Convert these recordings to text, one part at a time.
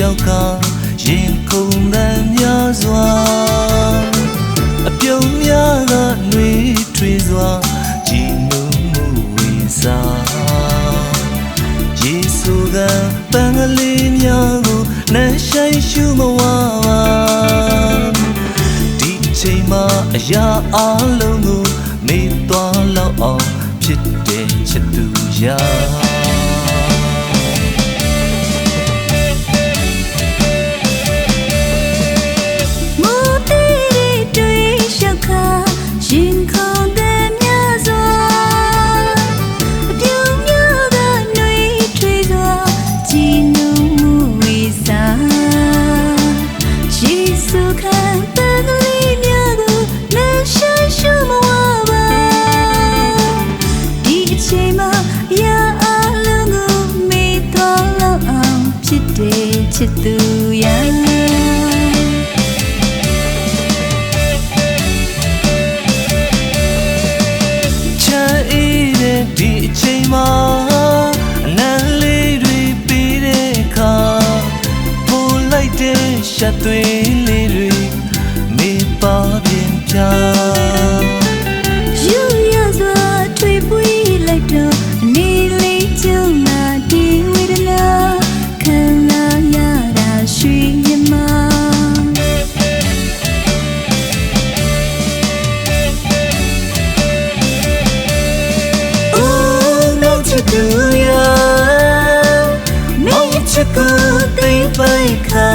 ရောက်ခါရင်ခုန်တမ်းများစွာအပြုံးများကနှွေးထွေးစွာကြည်နူးမှုဝင်စားယေရှုကပန်းကလေးများကိုနှမ်းဆိုင်ရှုမဝပါဒီချိန်မှာအရာအလုံးကိုမေ့သွားလောက်အောင်ဖြစ်တဲ့ချစ်သူရာချစ်သူရာချမ်းအေးတဲ့ဒီအချိန်မှာအနံလေးတွေပေးတဲ့အခါပို့လိုက်တဲ့ရှက်သွေးလေးတွေမေးပါပြင်ပြယူရစွာထွေပွေးလိုက်တော့အနေလေးကျုံလာဒီဝေဒနာခံရွှေရမအိုးမေချစ်သူရာမေချစ်ကိုသိပိုက်ခါ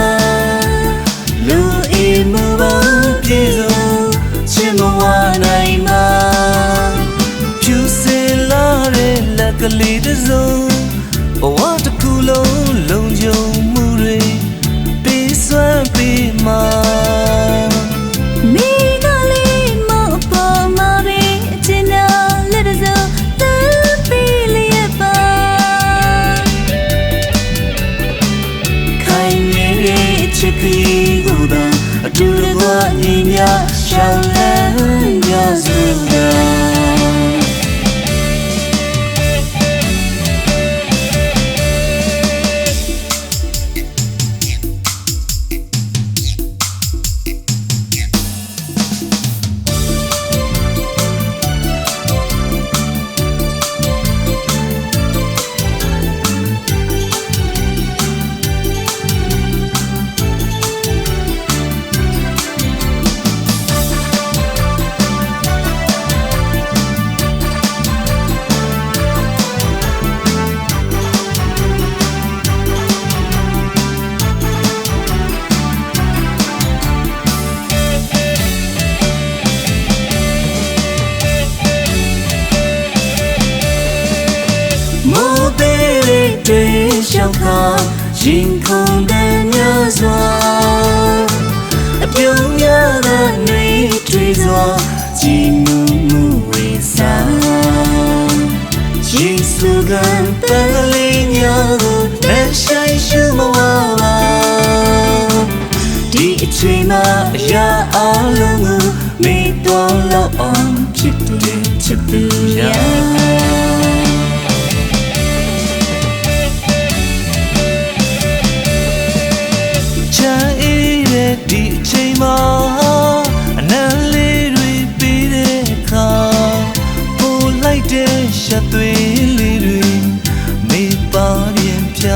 လူအိမ်မပါပြေစုံချင်မဝနိုင်မှာဖြူစင်လာတဲ့လက်ကလေးတစ်စုံဘဝတစ်ခုလုံးလုံခြုံမှုတွေစွမ်းပေးမှာမိကလေးမပေါ်မှာပဲအချင်တော်လက်တစုံလမ်းပေးလျက်ပါခိုင်ရဲ့ချစ်ကလေးကိုသာအတူတကွညီများရှောင်လန်းရစုတာရောက်ခါရင်ခုန်တဲ့ညစွာအပြုံးများကနှွေးထွေးစွာကြည်နူးမှုဝေစားယေရှုကပန်းကလေးများကိုလက်ဆိုင်ရှုမဝပါဒီအချိန်မှာအရာအလုံးကိုမေ့သွားလောက်အောင်ဖြစ်တဲ့ချစ်သူရာဒီအချိန်မှာအနံလေးတွေပေးတဲ့အခါပို့လိုက်တဲ့ရှက်သွေးလေးတွေမေးပါပြင်ပြ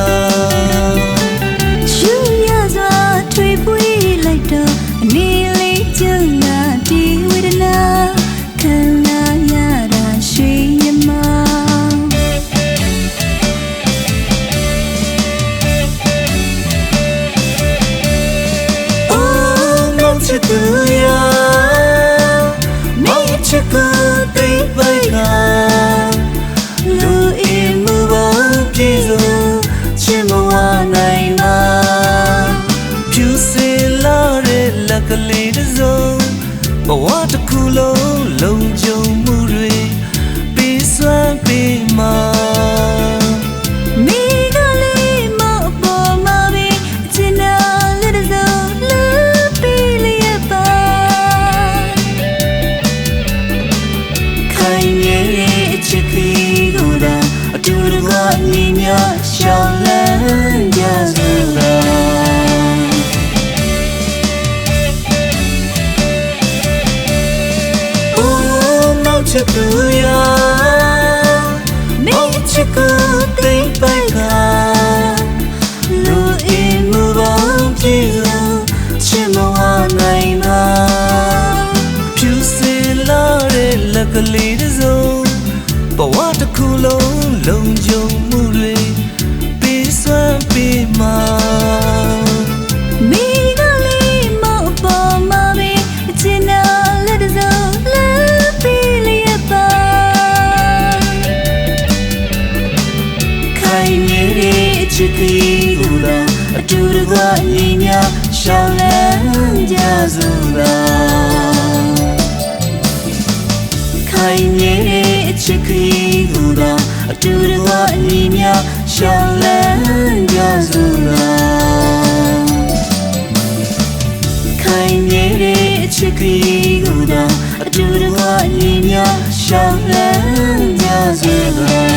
ယူရစွာထွေပွေးလိုက်တော့အနေလေးကျုံလာဒီဝေဒနာခံလာရတာရွှေရမချစ်သူရာမေချစ်ကိုသိပိုက်ခါလူအိမ်မပါပြေစုံချင်မဝနိုင်မှာဖြူစင်လာတဲ့လက်ကလေးတစ်စုံဘဝတစ်ခုလုံးလုံခြုံမှုတွေပေးစွမ်းပေးမှာချစ်ကလေးကိုသာအတူတကွညီများရှောင်လန်းကြစို့ စ်သူရာမင်းချစ်ကိုသိမ့်ပိုက်ကလူအိမ်မူပေါင်းပြေဆုံးချစ်မဝနိုင်တာဖြူစင်လာတဲ့လက်ကလေးတစ်စုံဘဝတစ်ခုလုံးလုံခြုံမှုတွေပေးစွမ်းပေးမှာမိကလေးမပေါ်မှာပဲချင်နာလက်တစုံလက်ပြီးလျက်ပါခိုင်နေတဲ့ချစ်ကလေးကိုသာအတူတကွညီညာရှောင်းလန်းကြစို့သာခိုင်နေတဲ့ချစ်ကလေးကိုသာအတူတကွညီညာရှောင်းလန်းကြစို့သာခိုင်နေတဲ့ချစ်ကလေးကိုသာအတူတကွညီညာရှောင်းလန်းကြစို့သာ